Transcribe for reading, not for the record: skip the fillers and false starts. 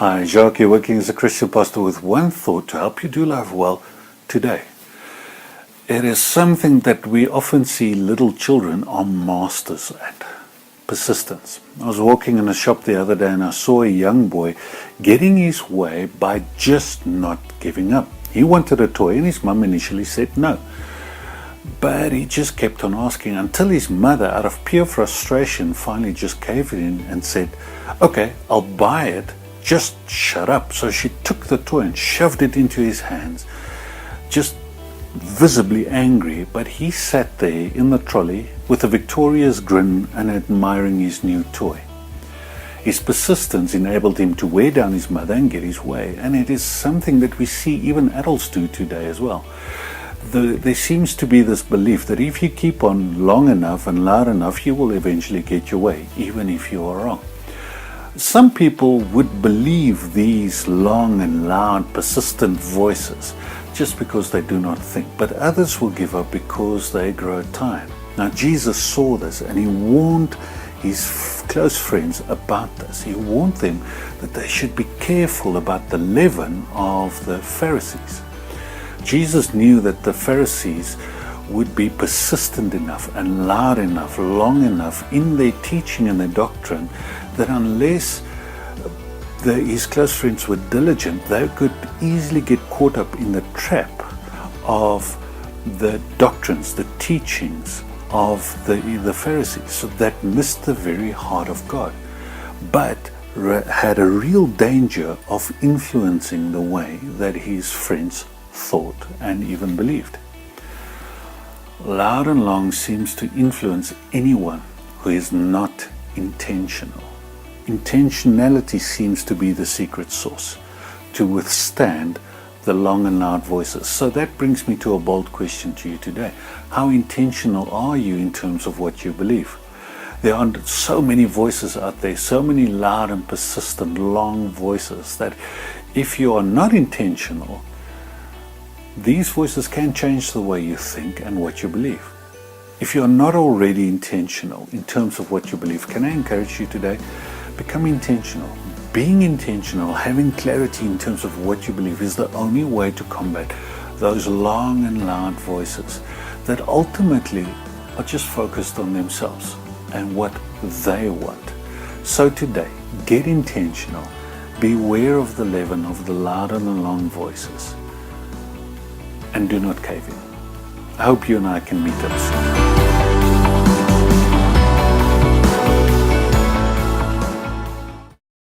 Hi, Jacques here, working as a Christian pastor with one thought to help you do life well today. It is something that we often see little children are masters at: persistence. I was walking in a shop the other day and I saw a young boy getting his way by just not giving up. He wanted a toy and his mum initially said no. But he just kept on asking until his mother, out of pure frustration, finally just gave in and said, "Okay, I'll buy it. Just shut up." So she took the toy and shoved it into his hands, just visibly angry, but he sat there in the trolley with a victorious grin and admiring his new toy. His persistence enabled him to wear down his mother and get his way, and it is something that we see even adults do today as well. There seems to be this belief that if you keep on long enough and loud enough, you will eventually get your way, even if you are wrong. Some people would believe these long and loud, persistent voices just because they do not think, but others will give up because they grow tired. Now, Jesus saw this and he warned his close friends about this. He warned them that they should be careful about the leaven of the Pharisees. Jesus knew that the Pharisees would be persistent enough and loud enough, long enough in their teaching and their doctrine that unless his close friends were diligent, they could easily get caught up in the trap of the doctrines, the teachings of the Pharisees, so that missed the very heart of God, but had a real danger of influencing the way that his friends thought and even believed. Loud and long seems to influence anyone who is not intentional. Intentionality seems to be the secret sauce to withstand the long and loud voices. So that brings me to a bold question to you today. How intentional are you in terms of what you believe? There are so many voices out there, so many loud and persistent long voices, that if you are not intentional, these voices can change the way you think and what you believe. If you are not already intentional in terms of what you believe, can I encourage you today? Become intentional. Being intentional, having clarity in terms of what you believe, is the only way to combat those long and loud voices that ultimately are just focused on themselves and what they want. So today, get intentional. Beware of the leaven of the loud and the long voices, and do not cave in. I hope you and I can meet up soon.